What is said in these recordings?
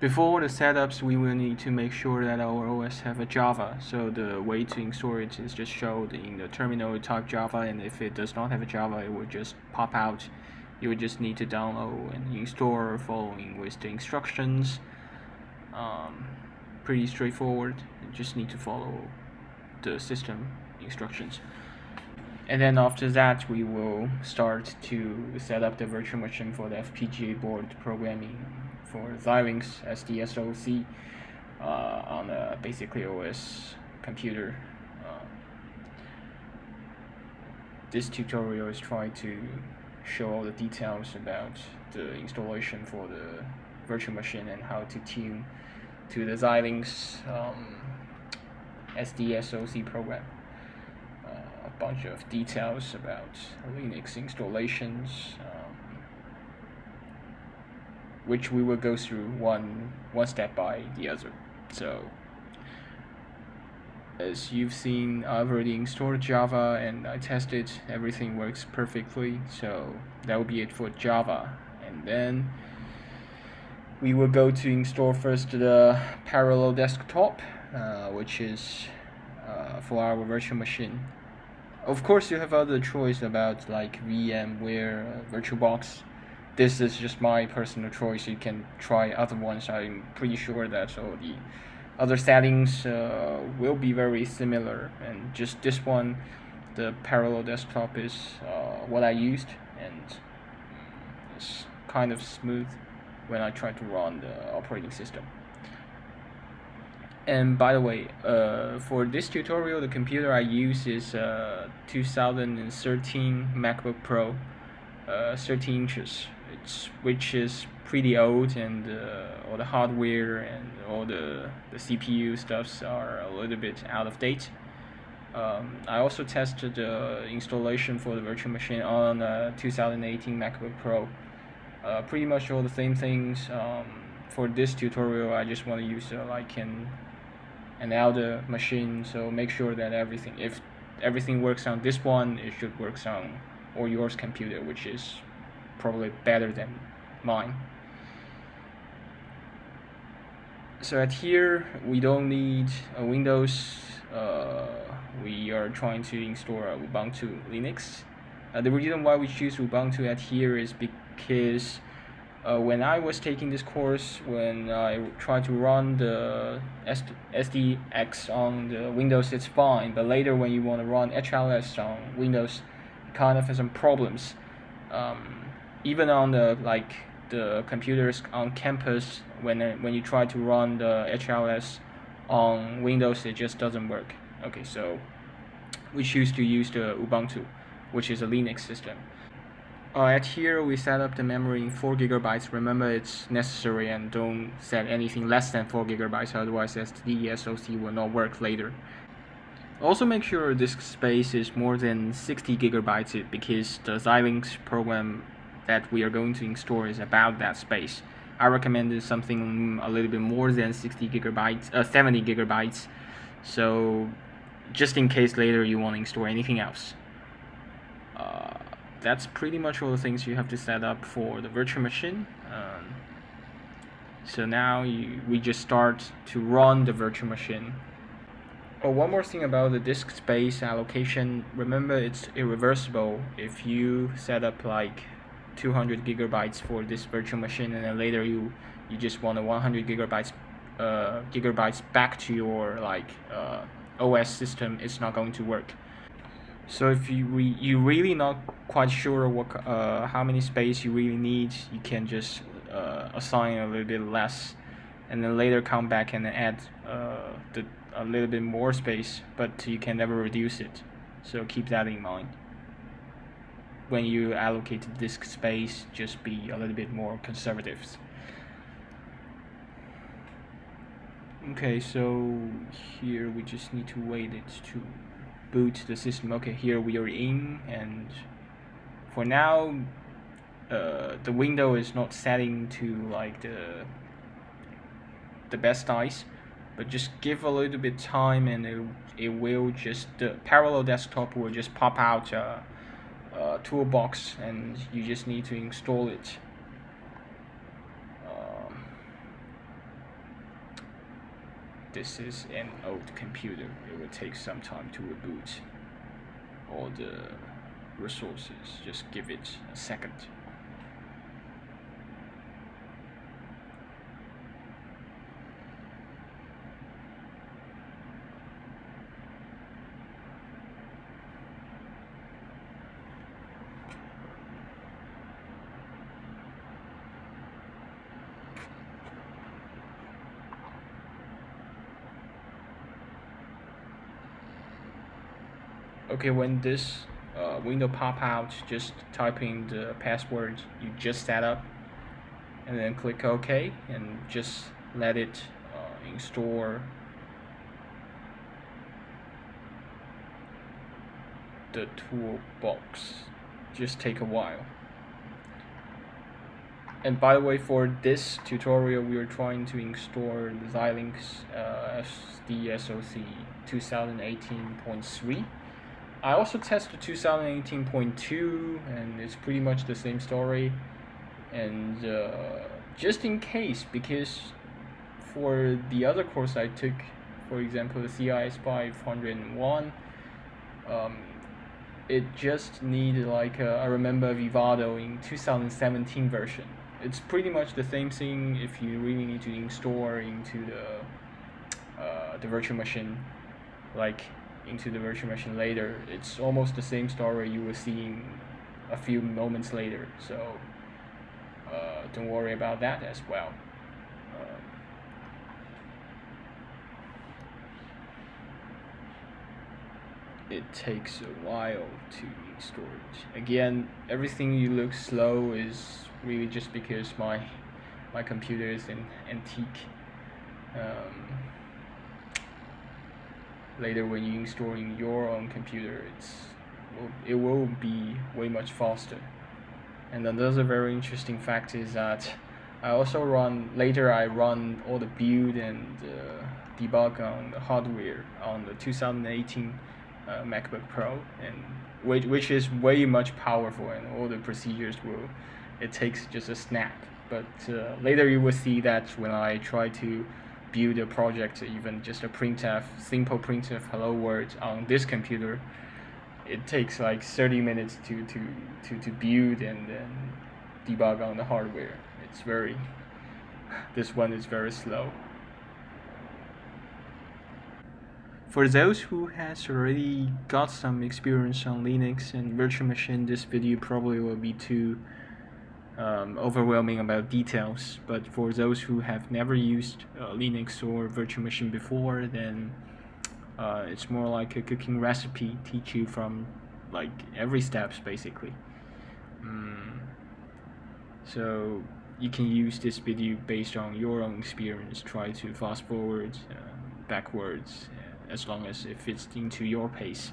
Before the setups, we will need to make sure that our OS have a Java. So the way to install it is just showed in the terminal, type Java, and if it does not have a Java, it will just pop out. You will just need to download and install following with the instructions. Pretty straightforward. You just need to follow the system instructions. And then after that, we will start to set up the virtual machine for the FPGA board programming for Xilinx SDSoC on a basically OS computer. This tutorial is trying to show all the details about the installation for the virtual machine and how to tune to the Xilinx SDSoC program. A bunch of details about Linux installations, which we will go through one step by the other. So, as you've seen, I've already installed Java and I tested everything works perfectly. So that will be it for Java, and then we will go to install first the parallel desktop, which is for our virtual machine. Of course, you have other choice about like VMware, VirtualBox. This is just my personal choice. You can try other ones. I'm pretty sure that all the other settings will be very similar. And just this one, the parallel desktop is what I used, and it's kind of smooth when I try to run the operating system. And by the way, for this tutorial, the computer I use is 2013 MacBook Pro, 13 inches, which is pretty old, and all the hardware and all the CPU stuffs are a little bit out of date. I also tested the installation for the virtual machine on 2018 MacBook Pro. Pretty much all the same things. For this tutorial, I just want to use like an older machine, so make sure that if everything works on this one, it should work on or yours computer, which is probably better than mine. So at here we don't need a Windows. We are trying to install Ubuntu Linux. The reason why we choose Ubuntu at here is because when I was taking this course, when I tried to run the SDX on the Windows, it's fine. But later, when you want to run HLS on Windows, it kind of has some problems. Even on the computers on campus, when you try to run the HLS on Windows, it just doesn't work. Okay, so we choose to use the Ubuntu, which is a Linux system. At here, we set up the memory in 4 GB. Remember, it's necessary, and don't set anything less than 4 GB, otherwise SDSoC will not work later. Also make sure disk space is more than 60 GB because the Xilinx program that we are going to install is about that space. I recommend something a little bit more than 70 GB, so just in case later you want to install anything else. That's pretty much all the things you have to set up for the virtual machine. So now we just start to run the virtual machine. One more thing about the disk space allocation. Remember, it's irreversible. If you set up like 200 GB for this virtual machine, and then later you just want a 100 gigabytes back to your OS system, it's not going to work. So if you really not quite sure how many space you really need, you can just assign a little bit less, and then later come back and add a little bit more space, but you can never reduce it. So keep that in mind. When you allocate disk space, just be a little bit more conservative. Okay, so here we just need to wait it to boot the system. Okay, here we are in, and for now the window is not setting to like the best size, but just give a little bit time, and it will just, the parallel desktop will just pop out a toolbox, and you just need to install it. this is an old computer. It will take some time to reboot all the resources. Just give it a second. Okay, when this window pop out, just type in the password you just set up and then click OK and just let it install the toolbox. Just take a while. And by the way, for this tutorial we are trying to install the Xilinx SDSoC 2018.3. I also tested 2018.2 and it's pretty much the same story. And just in case, because for the other course I took, for example the CIS 501, it just needed like I remember Vivado in 2017 version. It's pretty much the same thing if you really need to install into the virtual machine, like into the virtual machine later. It's almost the same story you will see a few moments later, so don't worry about that as well. It takes a while to install it. Again, everything you look slow is really just because my computer is an antique. Later when you install in your own computer, it will be way much faster. And another very interesting fact is that I run all the build and debug on the hardware on the 2018 MacBook Pro, and which is way much powerful, and all the procedures it takes just a snap. But later you will see that when I try to build a project, even just a simple printf hello world on this computer, it takes like 30 minutes to build and then debug on the hardware. This one is very slow. For those who has already got some experience on Linux and virtual machine, this video probably will be too overwhelming about details. But for those who have never used Linux or virtual machine before, then it's more like a cooking recipe, teach you from like every steps basically. So you can use this video based on your own experience. Try to fast forward, backwards, as long as it fits into your pace.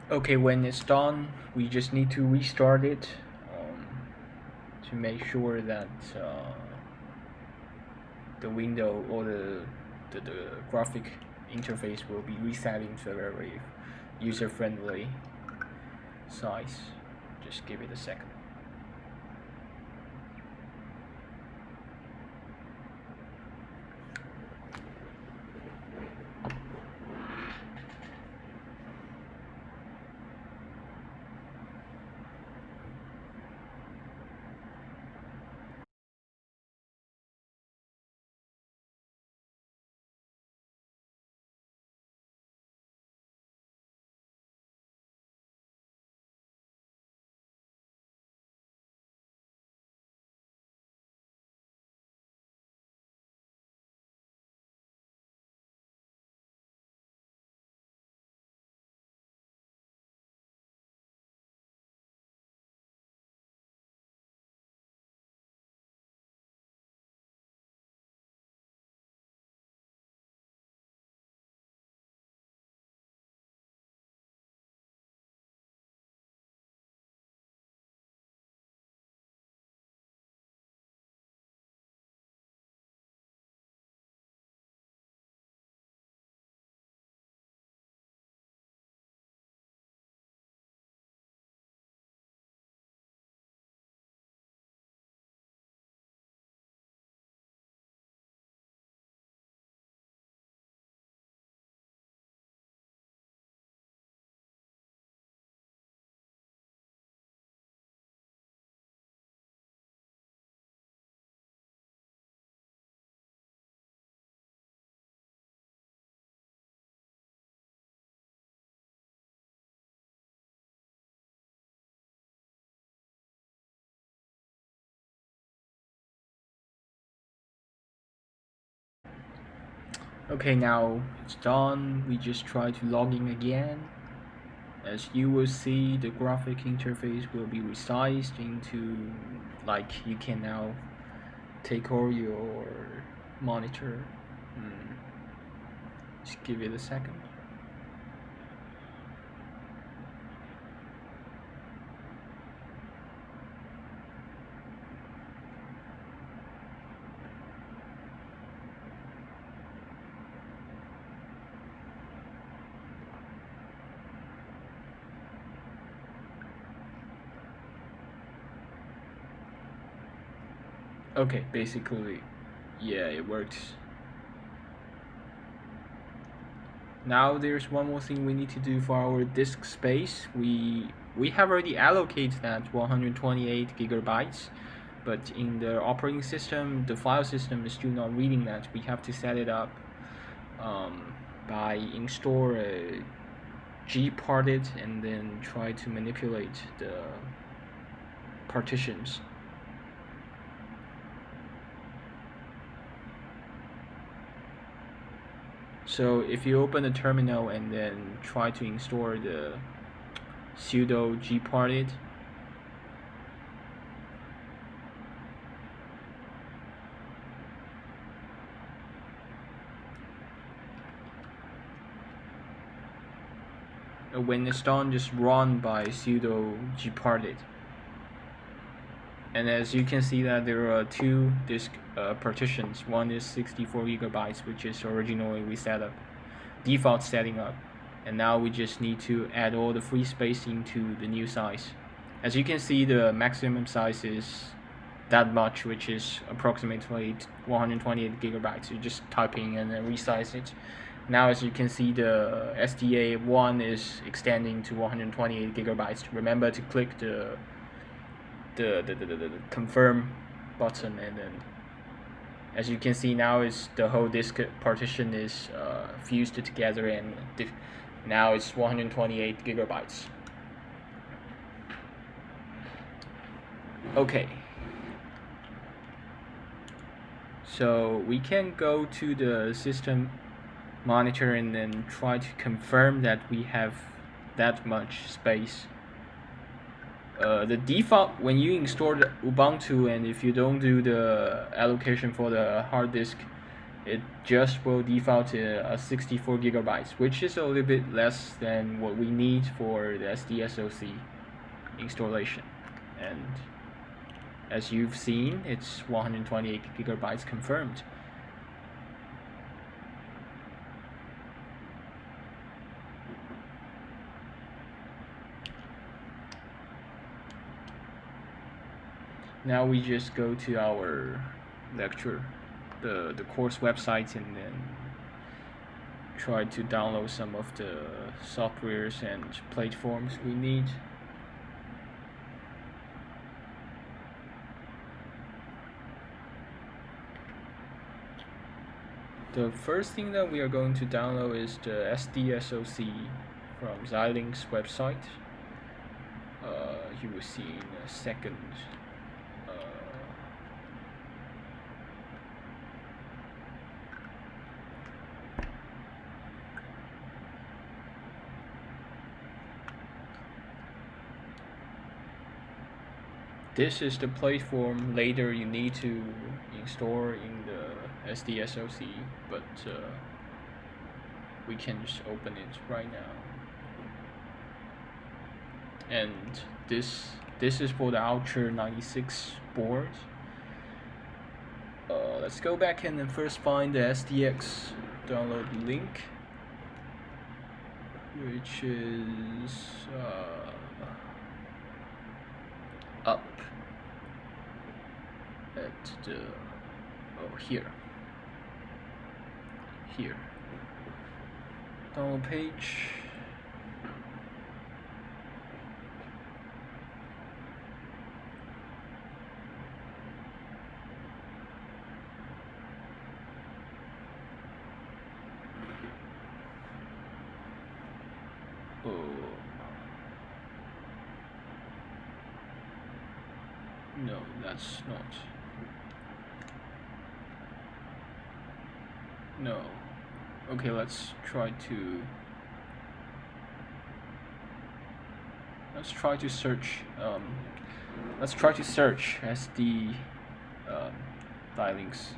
Okay, when it's done, we just need to restart it to make sure that the window or the graphic interface will be resetting to very user-friendly size. Just give it a second. Okay, now it's done. We just try to log in again. As you will see, the graphic interface will be resized into, like, you can now take over your monitor. Just give it a second. Okay, basically, yeah, it works. Now there's one more thing we need to do for our disk space. We have already allocated that 128 gigabytes, but in the operating system, the file system is still not reading that. We have to set it up by install a gparted and then try to manipulate the partitions. So if you open the terminal and then try to install the sudo gparted, when it's done, just run by sudo gparted. And as you can see that there are two disk partitions. One is 64 gigabytes, which is originally we set up, default setting up. And now we just need to add all the free space into the new size. As you can see, the maximum size is that much, which is approximately 128 gigabytes. You just type in and then resize it. Now as you can see, the SDA1 is extending to 128 gigabytes. Remember to click the confirm button, and then as you can see now is the whole disk partition is fused together, and now it's 128 gigabytes. Okay, so we can go to the system monitor and then try to confirm that we have that much space. The default, when you install the Ubuntu and if you don't do the allocation for the hard disk, it just will default to 64 gigabytes, which is a little bit less than what we need for the SDSoC installation. And as you've seen, it's 128 gigabytes confirmed. now we just go to our lecture, the course website, and then try to download some of the softwares and platforms we need. The first thing that we are going to download is the SDSoC from Xilinx website. You will see in a second. This is the platform later you need to install in the SDSoC, but we can just open it right now. And this is for the Ultra 96 board. Let's go back and then first find the SDX download link, which is up at the here download page. No, that's not. No. Okay, let's try to search. Let's try to search SD Xilinx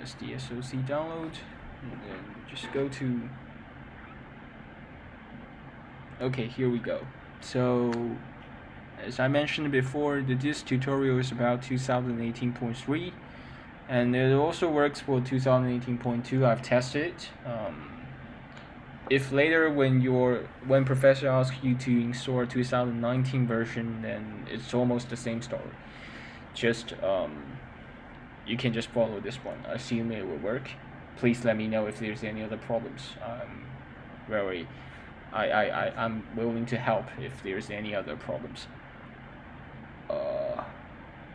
SDSoC download, and then just go to. Okay, here we go. So, as I mentioned before, this tutorial is about 2018.3, and it also works for 2018.2. I've tested it. If later when professor asks you to install 2019 version, then it's almost the same story. Just you can just follow this one. I assume it will work. Please let me know if there's any other problems. I'm willing to help if there's any other problems.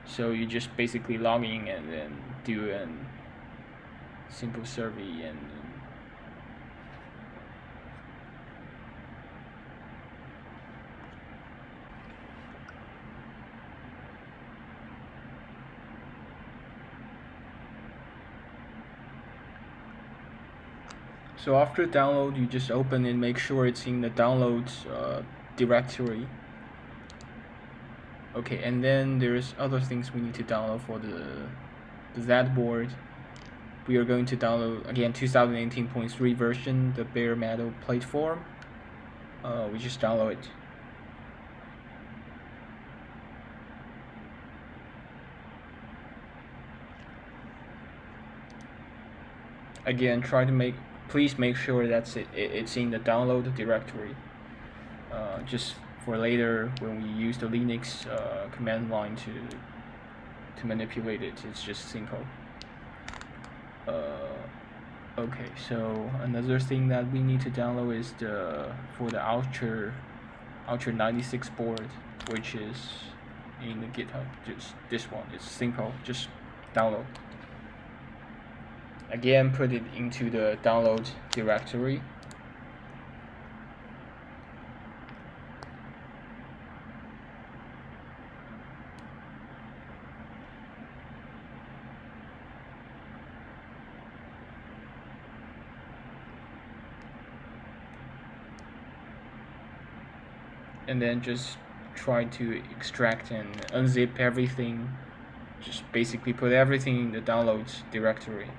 So you just basically log in and then do a simple survey and. So after download, you just open and make sure it's in the downloads directory. Okay, and then there's other things we need to download for the Z board. We are going to download again 2018.3 version, the bare metal platform. We just download it. Again, please make sure that's it's in the download directory. Just for later when we use the Linux command line to manipulate it, it's just simple. Okay, so another thing that we need to download is for the Ultra 96 board, which is in the GitHub. Just this one. It's simple. Just download. Again, put it into the download directory. And then just try to extract and unzip everything. Just basically put everything in the downloads directory.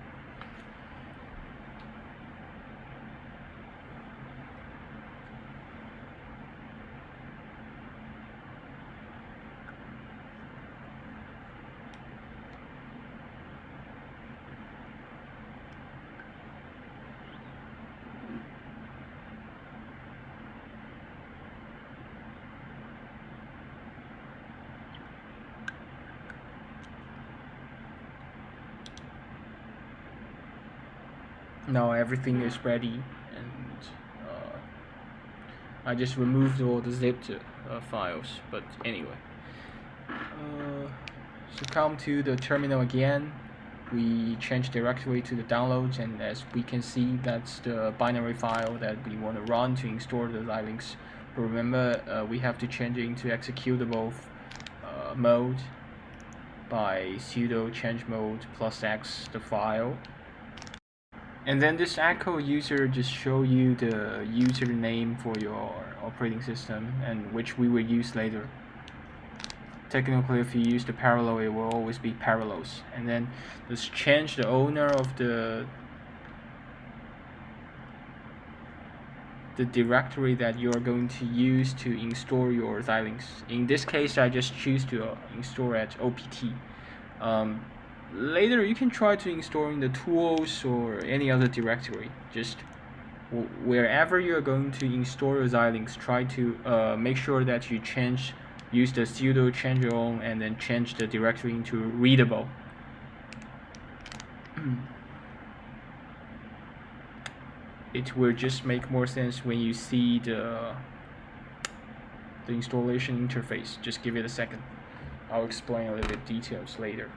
Now everything is ready, and I just removed all the zipped files. But anyway, so come to the terminal again. We change directly to the downloads, and as we can see, that's the binary file that we want to run to install the Xilinx. But remember, we have to change it into executable mode by sudo change mode +x the file. And then this echo user just show you the username for your operating system, and which we will use later. Technically, if you use the parallel, it will always be parallels. And then just change the owner of the directory that you're going to use to install your Xilinx. In this case, I just choose to install at OPT. Later, you can try to install in the tools or any other directory. Just wherever you're going to install your Xilinx, try to make sure that you use the sudo change on and then change the directory into readable. It will just make more sense when you see the installation interface. Just give it a second. I'll explain a little bit details later.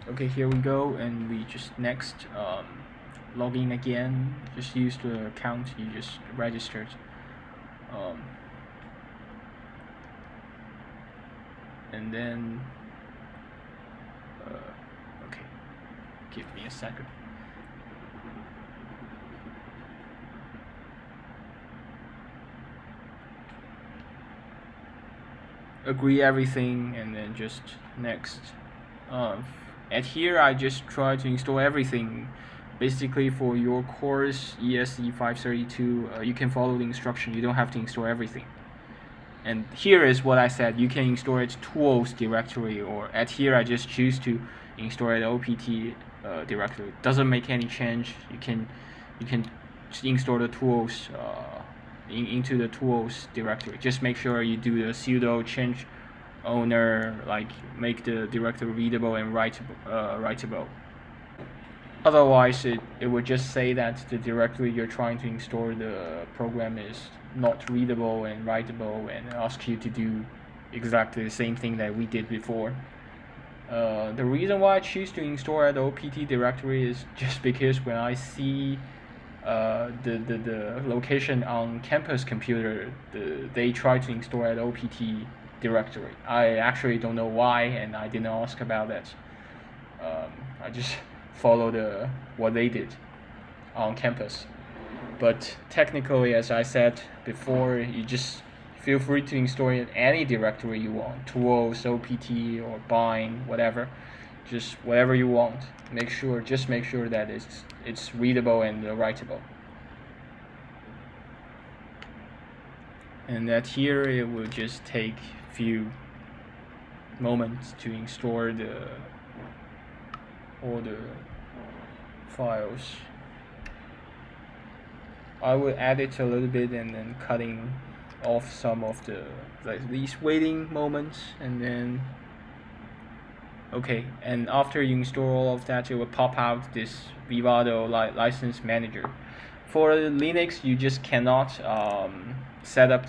Okay, here we go, and we just next log in again. Just use the account you just registered. And then okay, give me a second. Agree everything, and then just next. At here, I just try to install everything. Basically, for your course ESE532, you can follow the instruction. You don't have to install everything. And here is what I said. You can install it tools directory, or at here I just choose to install it OPT directory. Doesn't make any change. You can install the tools into the tools directory. Just make sure you do the sudo change owner, like make the directory readable and writable. Otherwise, it would just say that the directory you're trying to install the program is not readable and writable, and ask you to do exactly the same thing that we did before. The reason why I choose to install at the OPT directory is just because when I see the location on campus computer, they try to install at OPT directory. I actually don't know why, and I didn't ask about that. I just follow what they did on campus. But technically, as I said before, you just feel free to install in any directory you want, tools, OPT, or bind, whatever. Just whatever you want. Just make sure that it's readable and writable. And that here it will just take few moments to install all the files. I will edit a little bit and then cutting off some of these waiting moments, and then okay, and after you install all of that, it will pop out this Vivado license manager. For Linux, you just cannot set up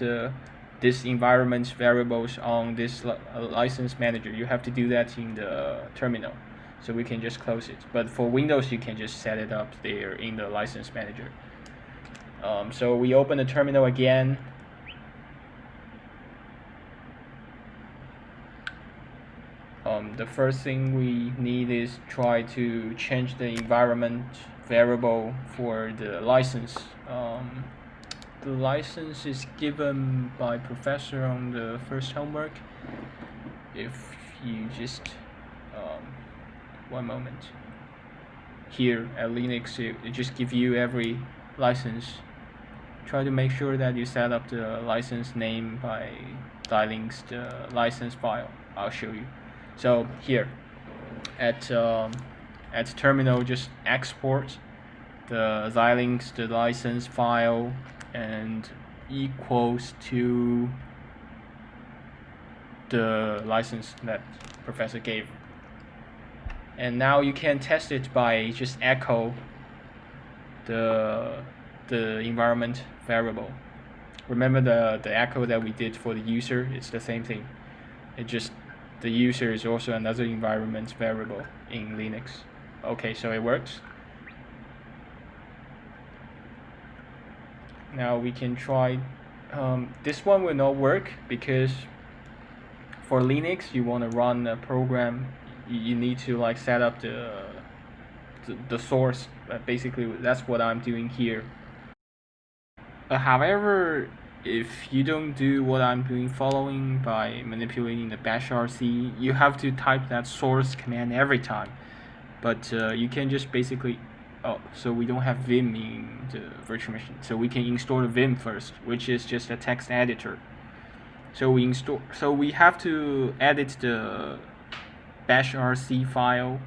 this environment variables on this license manager. You have to do that in the terminal, so we can just close it. But for Windows, you can just set it up there in the license manager. So we open the terminal again. The first thing we need is try to change the environment variable for the license. The license is given by professor on the first homework. If you just one moment. Here at Linux, it just gives you every license try to make sure that you set up the license name by Xilinx the license file. I'll show you. So here at terminal, just export the Xilinx the license file and equals to the license that professor gave. And now you can test it by just echo the environment variable. Remember the echo that we did for the user? It's the same thing. It just the user is also another environment variable in Linux. Okay, so it works. Now we can try. This one will not work because for Linux you want to run a program. You need to like set up the source. Basically, that's what I'm doing here. However, if you don't do what I'm doing following by manipulating the bashrc, you have to type that source command every time. But you can just basically, so we don't have Vim in the virtual machine, so we can install the Vim first, which is just a text editor. So we have to edit the bashrc file,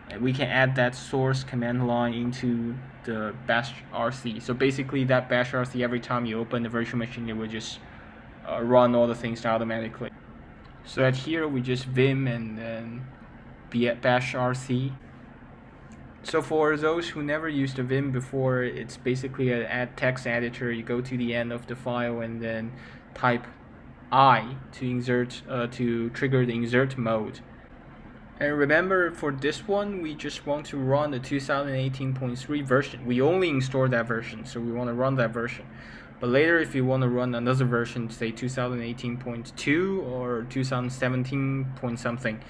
and we can add that source command line into the bashrc. So basically that bashrc, every time you open the virtual machine, it will just run all the things automatically. So at here we just vim and then bashrc. So for those who never used the Vim before, it's basically a text editor. You go to the end of the file and then type I to insert to trigger the insert mode. And remember, for this one, we just want to run the 2018.3 version. We only install that version, so we want to run that version. But later, if you want to run another version, say 2018.2 or 2017 point something,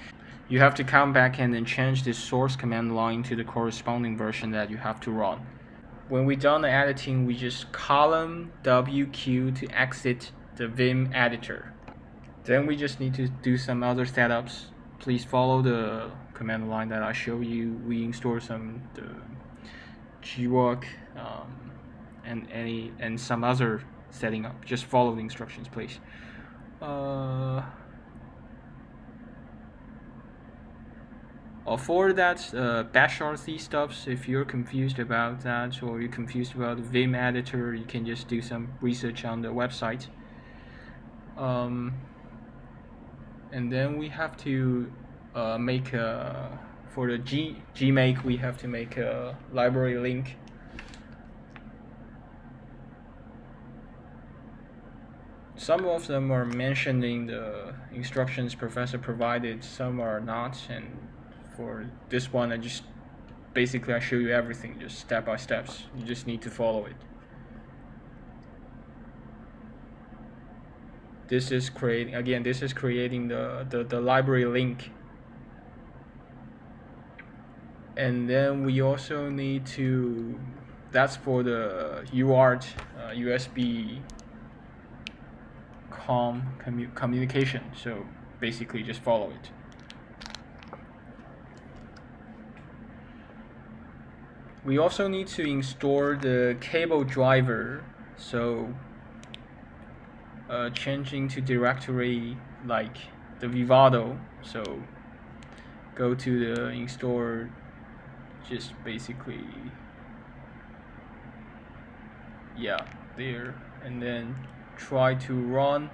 you have to come back and then change this source command line to the corresponding version that you have to run. When we're done the editing, we just column WQ to exit the Vim editor. Then we just need to do some other setups. Please follow the command line that I show you. We install some the GWOC and some other setting up. Just follow the instructions, please. For that bashrc stuff, if you're confused about that or you're confused about the Vim editor, you can just do some research on the website. And then we have to make for the gmake, we have to make a library link. Some of them are mentioned in the instructions professor provided, some are not, and for this one I show you everything just step by steps. You just need to follow it. This is creating the library link. And then we also need to, that's for the UART USB communication. So basically just follow it. We also need to install the cable driver. So changing to directory like the Vivado. So go to the install, just basically there, and then try to run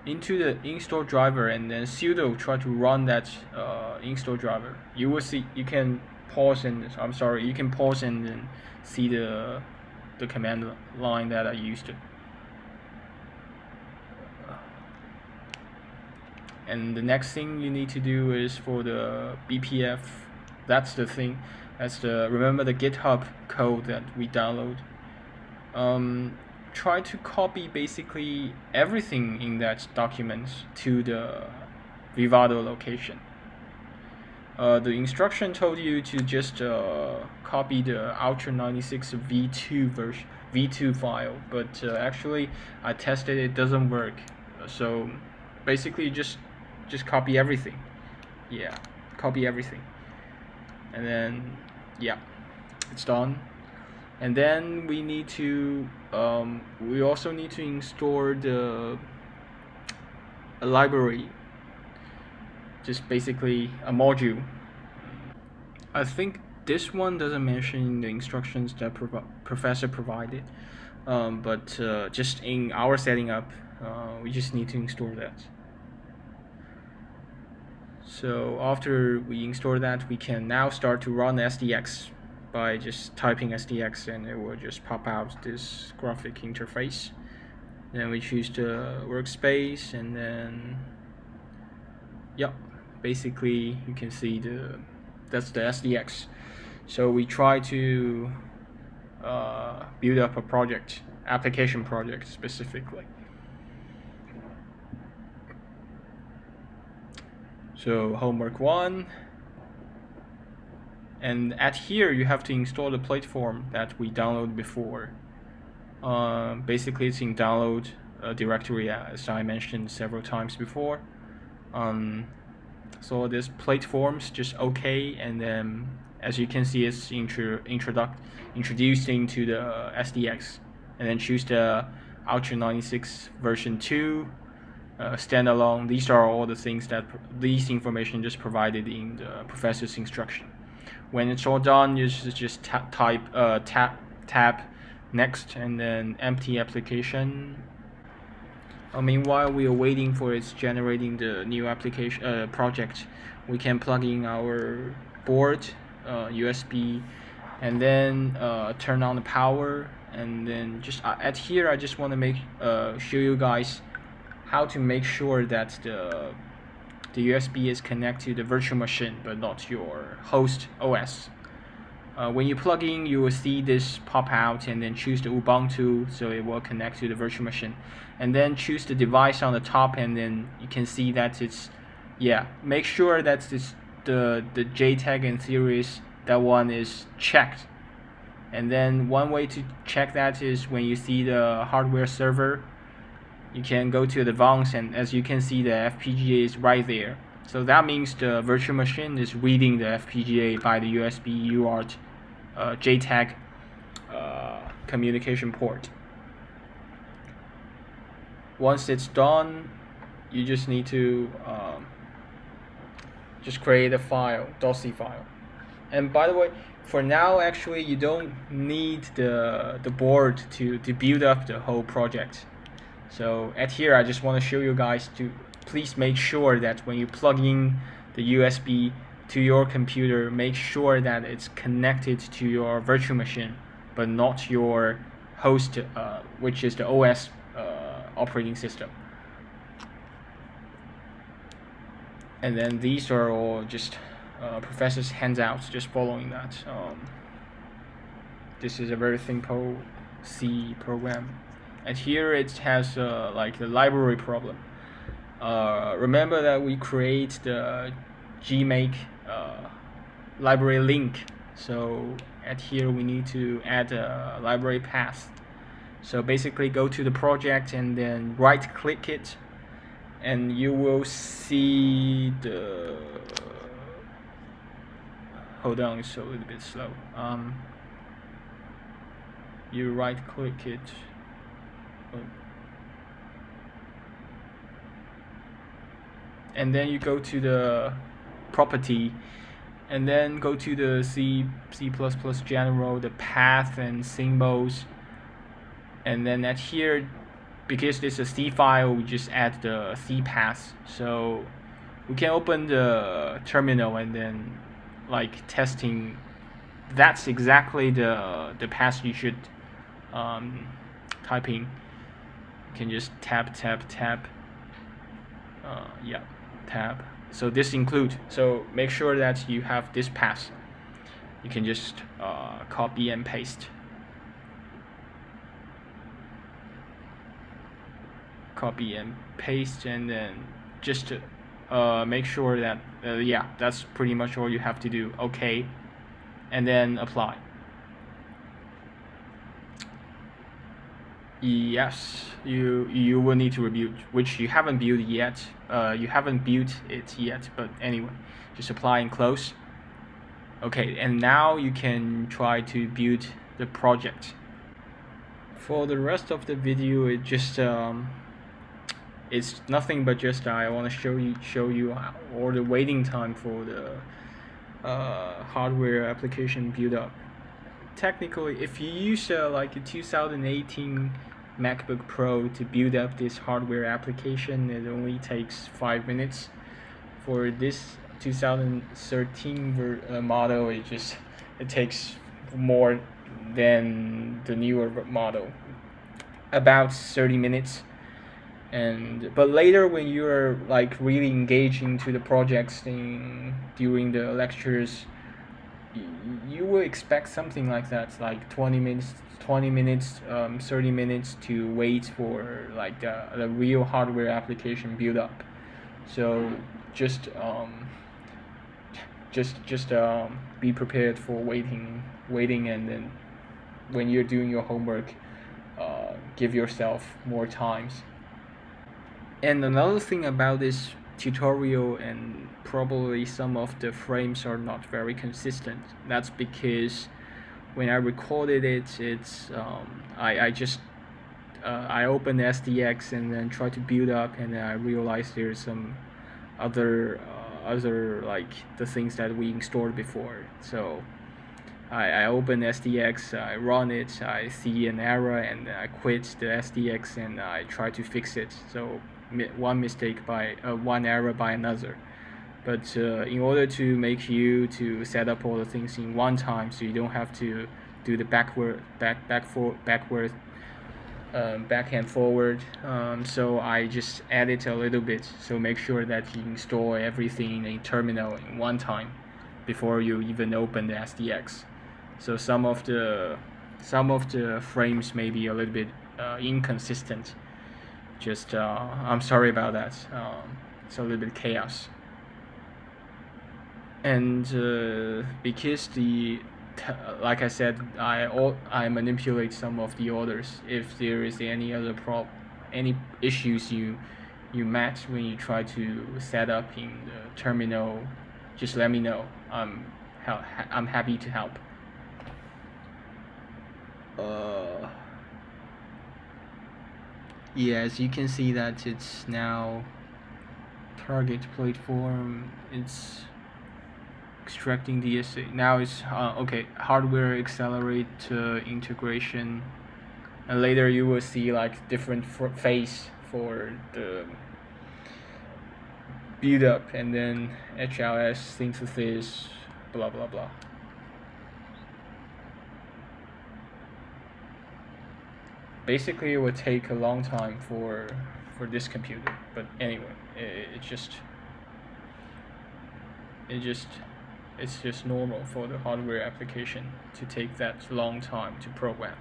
into the install driver and then sudo try to run that install driver. You will see, you can pause and then see the command line that I used. And the next thing you need to do is for the BPF. That's the thing. Remember the GitHub code that we download. Try to copy basically everything in that document to the Vivado location. The instruction told you to just copy the Ultra 96 V2 file, but actually I tested it doesn't work. So basically just copy everything. Copy everything, and then it's done. And then we need to we also need to install a library, just basically a module. I think this one doesn't mention the instructions that professor provided, but just in our setting up, we just need to install that. So after we install that, we can now start to run SDX by just typing SDX, and it will just pop out this graphic interface. Then we choose the workspace, and then basically you can see that's the SDX. So we try to build up a project, application project specifically. So homework 1, and at here you have to install the platform that we downloaded before. Basically it's in download directory, as I mentioned several times before. So this platform's just OK, and then as you can see it's introduced into the SDX, and then choose the Ultra 96 version 2 standalone. These are all the things that these information just provided in the professor's instruction. When it's all done, you just tap next, and then empty application. Meanwhile, we are waiting for its generating the new application project. We can plug in our board, USB, and then turn on the power, and then just at here I just want to show you guys how to make sure that the USB is connected to the virtual machine but not your host OS. When you plug in, you will see this pop out, and then choose the Ubuntu, so it will connect to the virtual machine, and then choose the device on the top, and then you can see that it's make sure that the JTAG and series, that one is checked. And then one way to check that is when you see the hardware server, you can go to advanced, and as you can see the FPGA is right there. So that means the virtual machine is reading the FPGA by the USB UART JTAG communication port. Once it's done, you just need to just create a file, .c file. And by the way, for now, actually, you don't need the board to build up the whole project. So at here, I just want to show you guys to please make sure that when you plug in the USB to your computer, make sure that it's connected to your virtual machine, but not your host, which is the OS operating system. And then these are all just professor's handouts, just following that. This is a very simple C program. And here it has like the library problem. Remember that we create the gmake library link. So at here we need to add a library path. So basically go to the project and then right click it, and you will see the hold on, it's a little bit slow. You right click it. And then you go to the property, and then go to the C++ general, the path and symbols, and then at here, because this is a C file, we just add the C path. So we can open the terminal and then like testing. That's exactly the path you should type in. You can just tap. Tab. So this include. So make sure that you have this path. You can just copy and paste. Copy and paste, and then just make sure that that's pretty much all you have to do. Okay, and then apply. Yes, you will need to rebuild, which you haven't built yet. You haven't built it yet, but anyway, just apply and close. Okay, and now you can try to build the project. For the rest of the video, it's nothing but just I want to show you all the waiting time for the hardware application build up. Technically, if you use like a 2018 MacBook Pro to build up this hardware application, it only takes 5 minutes. For this 2013 model, it takes more than the newer model, about 30 minutes. But later, when you're like really engaged into the projects during the lectures, you will expect something like that, like 20 minutes, 30 minutes to wait for like the real hardware application build up. So just be prepared for waiting, and then when you're doing your homework, give yourself more times. And another thing about this tutorial, and probably some of the frames are not very consistent. That's because when I recorded it, I opened SDX and then tried to build up, and then I realized there's some other like the things that we installed before. So I open SDX, I run it, I see an error, and I quit the SDX and I try to fix it. So one error by another. But in order to make you to set up all the things in one time, so you don't have to do the back and forward. So I just edit a little bit. So make sure that you install everything in a terminal in one time before you even open the SDX. So some of the frames may be a little bit inconsistent. I'm sorry about that. It's a little bit chaos. And because like I said, I manipulate some of the orders. If there is any issues you met when you try to set up in the terminal, just let me know. I'm happy to help. Yeah, as you can see that it's now target platform. It's extracting the ESE. Now it's okay. Hardware accelerate integration, and later you will see like different phase for the build up, and then HLS synthesis, blah blah blah. Basically, it would take a long time for this computer, but anyway, it's just normal for the hardware application to take that long time to program.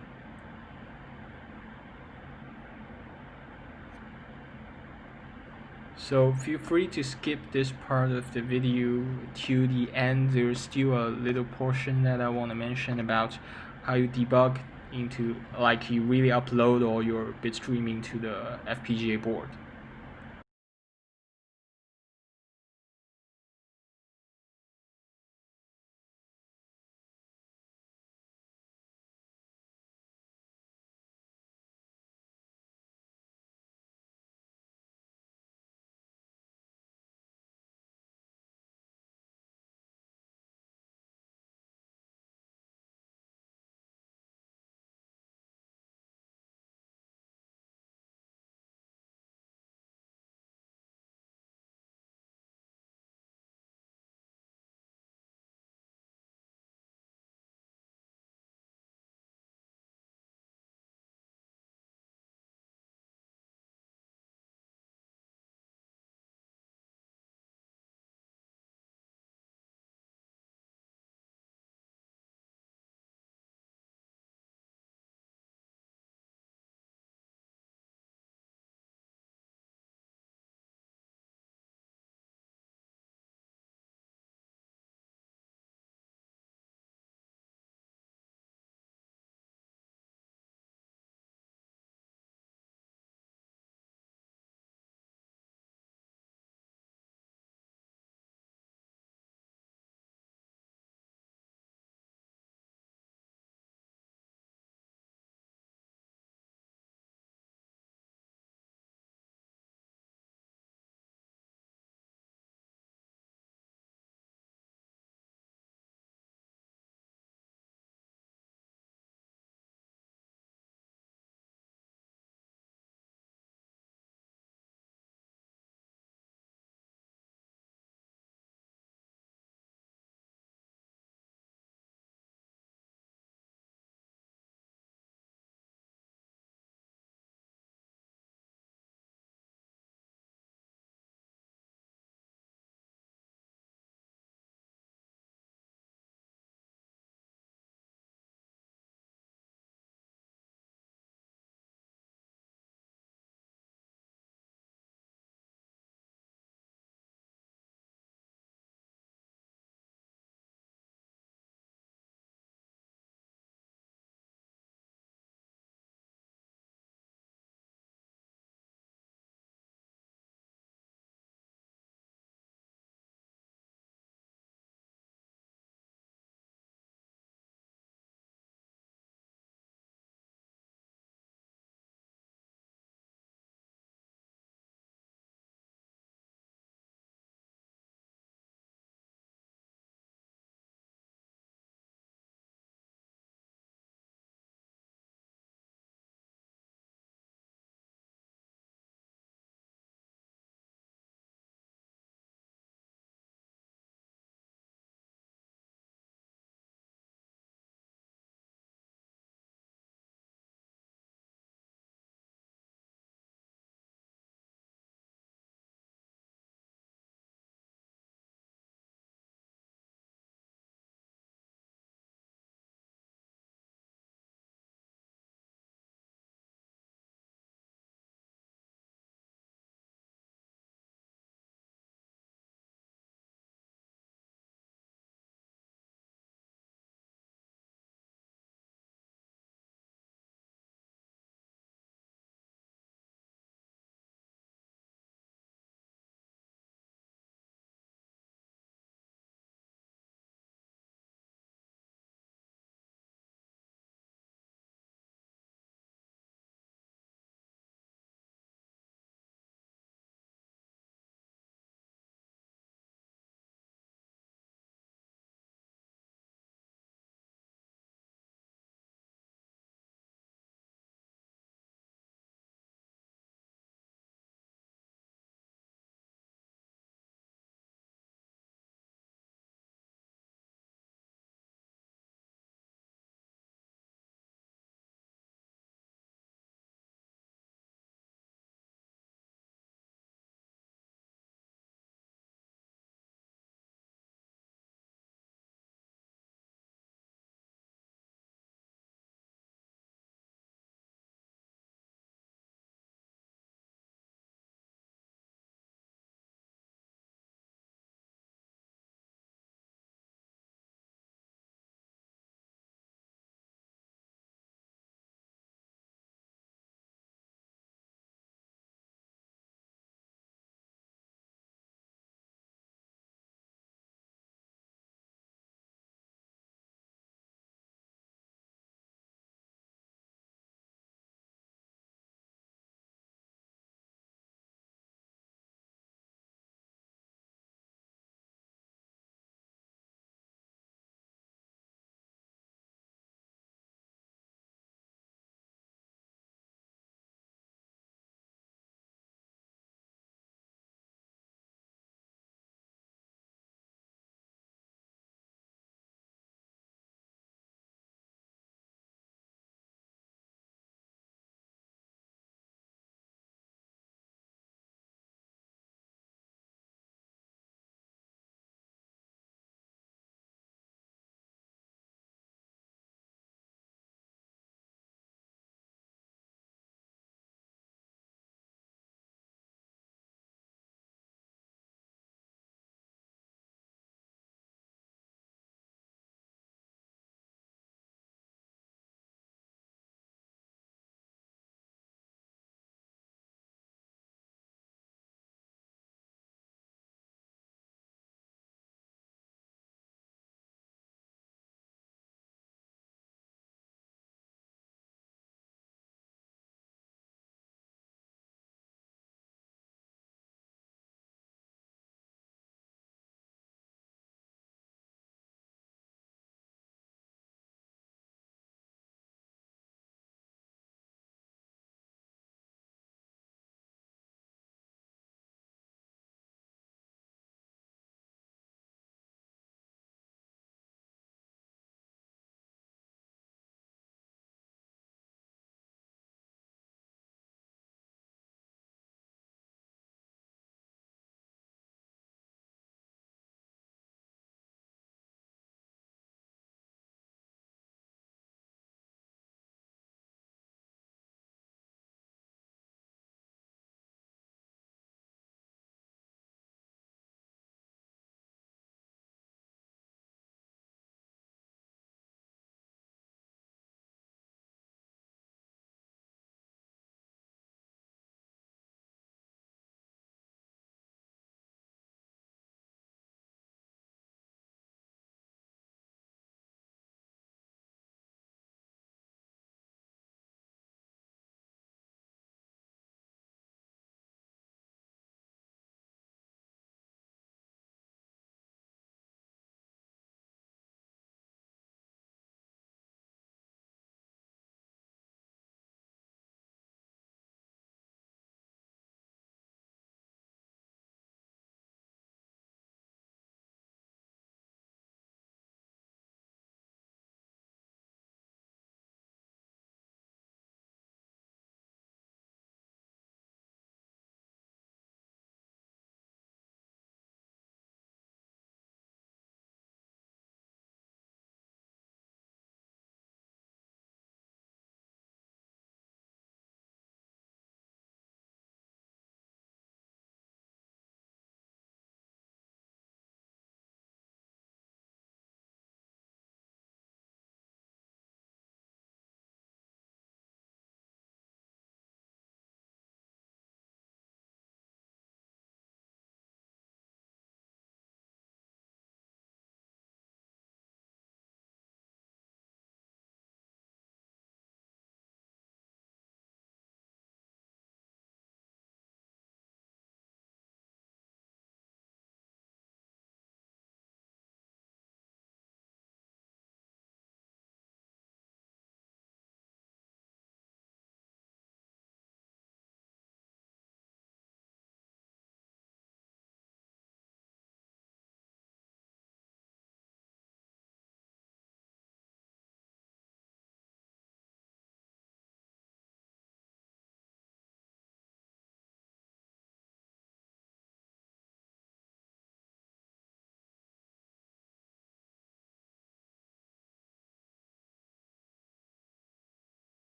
So feel free to skip this part of the video to the end. There's still a little portion that I want to mention about how you debug into, like, you really upload all your bit streaming to the FPGA board.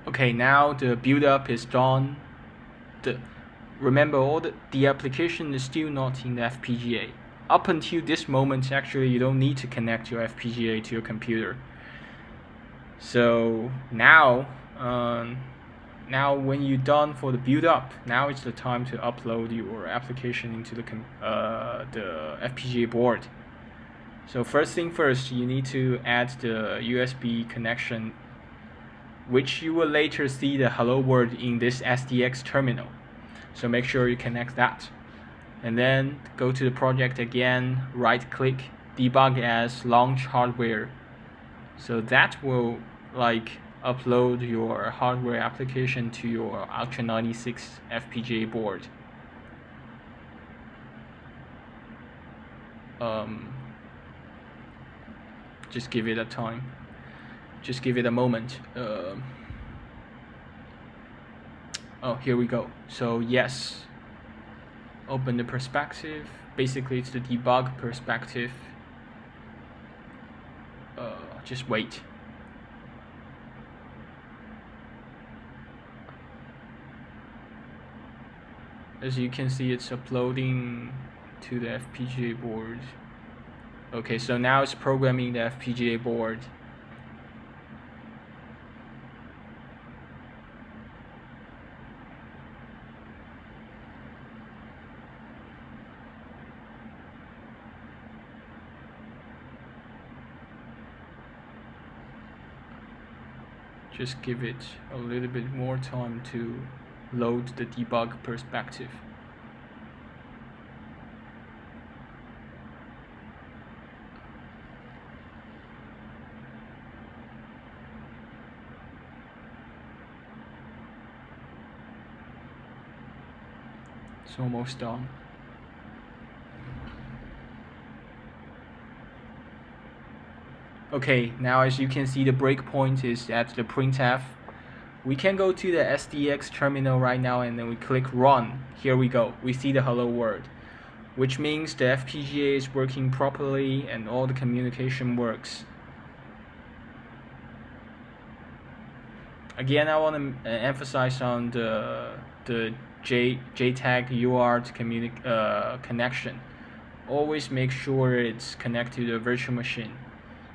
Okay, now the build up is done. Remember, the application is still not in the FPGA. Up until this moment, actually, you don't need to connect your FPGA to your computer. So now when you're done for the build up, now it's the time to upload your application into the FPGA board. So first thing first, you need to add the USB connection, which you will later see the hello world in this SDX terminal. So make sure you connect that. And then go to the project again, right click, debug as launch hardware. So that will upload your hardware application to your Ultra 96 FPGA board. Just give it a time. Just give it a moment. Oh, here we go. So yes, open the perspective. Basically, it's the debug perspective. Just wait. As you can see, it's uploading to the FPGA board. Okay, so now it's programming the FPGA board. Just give it a little bit more time to load the debug perspective. It's almost done. Okay, now as you can see, the breakpoint is at the printf. We can go to the SDX terminal right now and then we click run. Here we go. We see the hello world, which means the FPGA is working properly and all the communication works. Again, I want to emphasize on the JTAG UART connection. Always make sure it's connected to the virtual machine.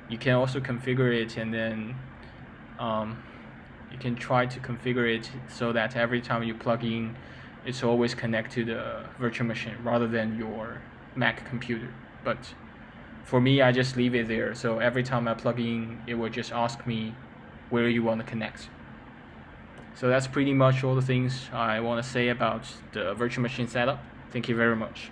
You can also configure it, and then you can try to configure it so that every time you plug in, it's always connected to the virtual machine rather than your Mac computer. But for me, I just leave it there, so every time I plug in, it will just ask me where you want to connect. So that's pretty much all the things I want to say about the virtual machine setup. Thank you very much.